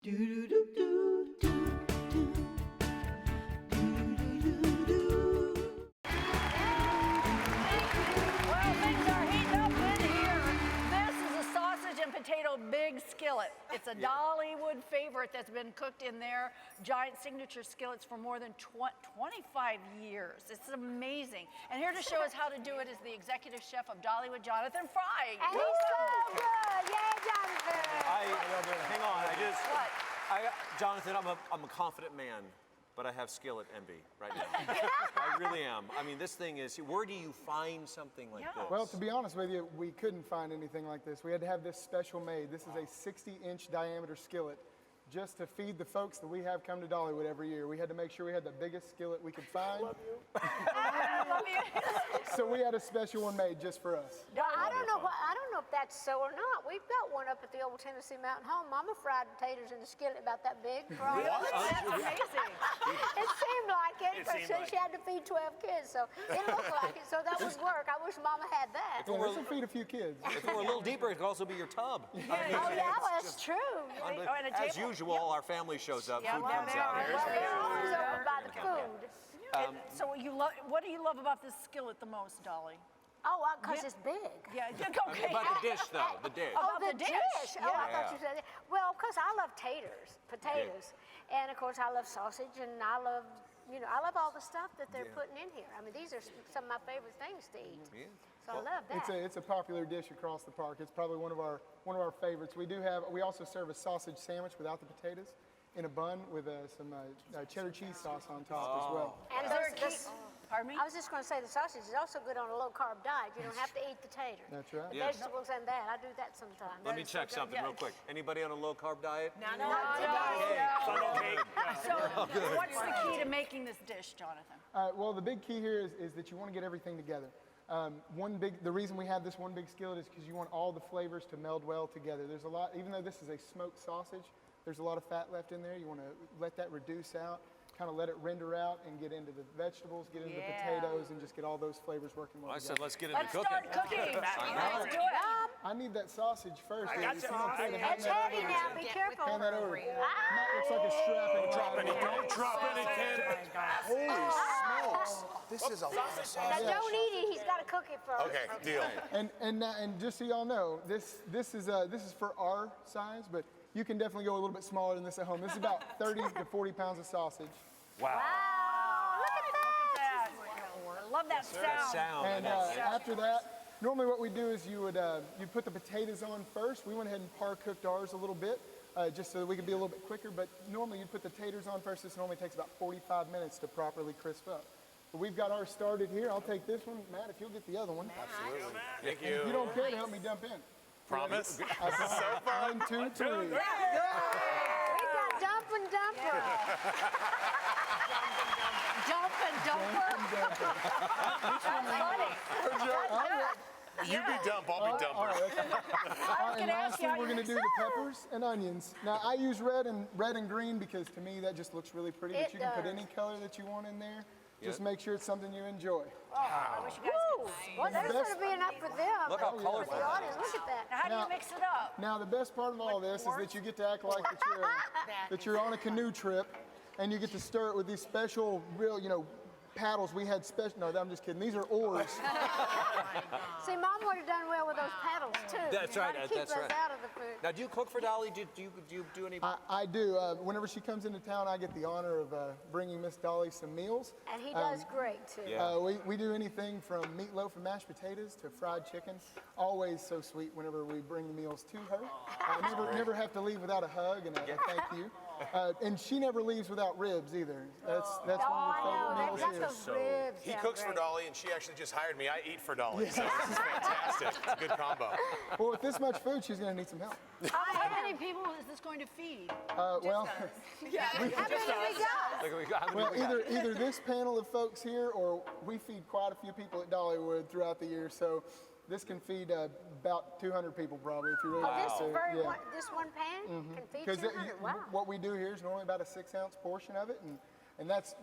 Potato Big Skillet. It's a Dollywood favorite that's been cooked in their giant signature skillets for more than 25 years. It's amazing. And here to show us how to do it is the executive chef of Dollywood, Jonathan Frye. And he's so good. Yay, Jonathan. Hang on. Jonathan, I'm a confident man, but I have skillet envy right now. I really am. I mean, this thing is, where do you find something like this? Well, to be honest with you, we couldn't find anything like this. We had to have this special made. This is a 60-inch diameter skillet just to feed the folks that we have come to Dollywood every year. We had to make sure we had the biggest skillet we could find. Love you. I love you. So we had a special one made just for us. I don't know if that's so or not. We've got one up at the old Tennessee Mountain Home. Mama fried potatoes in a skillet about that big. Really? That's amazing. It seemed like it, but she had to feed 12 kids, so it looked like it. So that would work. I wish Mama had that. Yeah, this will feed a few kids. If it were a little deeper, it could also be your tub. Oh yeah, well, that's true. As usual, our family shows up. Food comes out here. Well, they're always over by the food. So what do you love about this skillet the most, Dolly? Oh, because it's big. Yeah, okay. About the dish, though, the dish. Oh, About the the dish. dish. Oh, I thought you said that. Well, because I love potatoes. And, of course, I love sausage, and I love, I love all the stuff that they're putting in here. I mean, these are some of my favorite things to eat. Yeah. So I love that. It's a popular dish across the park. It's probably one of our favorites. We also serve a sausage sandwich without the potatoes in a bun with some cheddar cheese sauce on top as well. And pardon me? I was just going to say the sausage is also good on a low-carb diet. You don't have to eat the tater. That's right. The vegetables and that. I do that sometimes. Let me check something real quick. Anybody on a low-carb diet? No. So what's the key to making this dish, Jonathan? Well, the big key here is that you want to get everything together. The reason we have this one big skillet is because you want all the flavors to meld well together. There's a lot, even though this is a smoked sausage, there's a lot of fat left in there. You want to let that reduce out, kind of let it render out and get into the vegetables, get into the potatoes, and just get all those flavors working well together. I said let's get into cooking. Let's start cooking. Let's do it. I need that sausage first. It's heavy now. Be careful. Hand that over. Matt looks like a strap. Don't drop any kid. Holy smokes. This is a lot of sausage. Now don't eat it. He's got to cook it first. Okay, deal. And just so y'all know, this is for our size, but you can definitely go a little bit smaller than this at home. This is about 30 to 40 pounds of sausage. Wow. Look at that. I love that sound. And after that, normally what we do is you put the potatoes on first. We went ahead and par-cooked ours a little bit, just so that we could be a little bit quicker. But normally you'd put the taters on first. This normally takes about 45 minutes to properly crisp up. But we've got ours started here. I'll take this one. Matt, if you'll get the other one. Absolutely. Thank And if you don't care to help me jump in. Promise? This is so fun. 1, 2, 3. We got dump and dumper. You be dump, I'll be dumper. And lastly, we're going to do the peppers and onions. Now, I use red and green because to me that just looks really pretty. But you can put any color that you want in there. Just make sure it's something you enjoy. I wish you guys could. Well, there's going to be enough for them. Look how colorful the audience. Look at that. How do you mix it up? Now, the best part of all this is that you get to act like that you're on a canoe trip, and you get to stir it with these special, real, paddles. We had special. No, I'm just kidding. These are oars. See, Mom would have done well with those paddles too. That's right. Keep us out of the food. Now, do you cook for Dolly? Do you do any? I do. Whenever she comes into town, I get the honor of bringing Miss Dolly some meals. And he does great too. We do anything from meatloaf and mashed potatoes to fried chicken. Always so sweet whenever we bring the meals to her. Never have to leave without a hug and a thank you. And she never leaves without ribs either. That's one of her favorite meals. He cooks for Dolly, and she actually just hired me. I eat for Dolly, so this is fantastic. It's a good combo. Well, with this much food, she's going to need some help. How many people is this going to feed? How many we got? Well, either this panel of folks here, or we feed quite a few people at Dollywood throughout the year. So this can feed about 200 people probably if you really want to. This one pan can feed 200. Wow. What we do here is normally about a 6-ounce portion of it, and And that's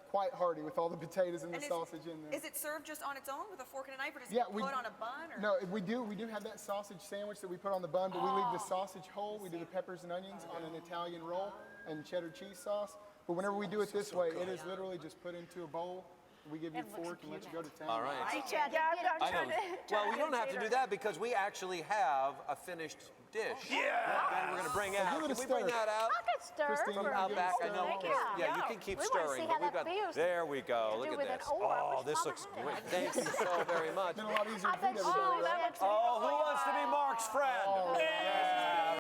quite hearty with all the potatoes and the sausage in there. Is it served just on its own with a fork and a knife, or does Yeah, it put on a bun? Or? No, we do have that sausage sandwich that we put on the bun, but we leave the sausage whole. We do the peppers and onions on an Italian roll and cheddar cheese sauce. But whenever we do it this way, it is literally just put into a bowl. We give you a fork and let you go to town. All right. Yeah, I'm I trying know. to. Well, we don't have to do that because we actually have a finished dish. That we're going to bring out. give it a Can we bring stir. that out? I could stir Christina, for Out you. back, I know. Thank you. Yeah, you can keep We wanna stirring. see but how we've that got. feels There we go. to Look do at with an this. oar. Oh, Which this mama looks had. great. Thank you so very much. It's been a lot easier I to feed bet everybody, you right? would. Oh, who wants to be Mark's friend? Oh, Yeah.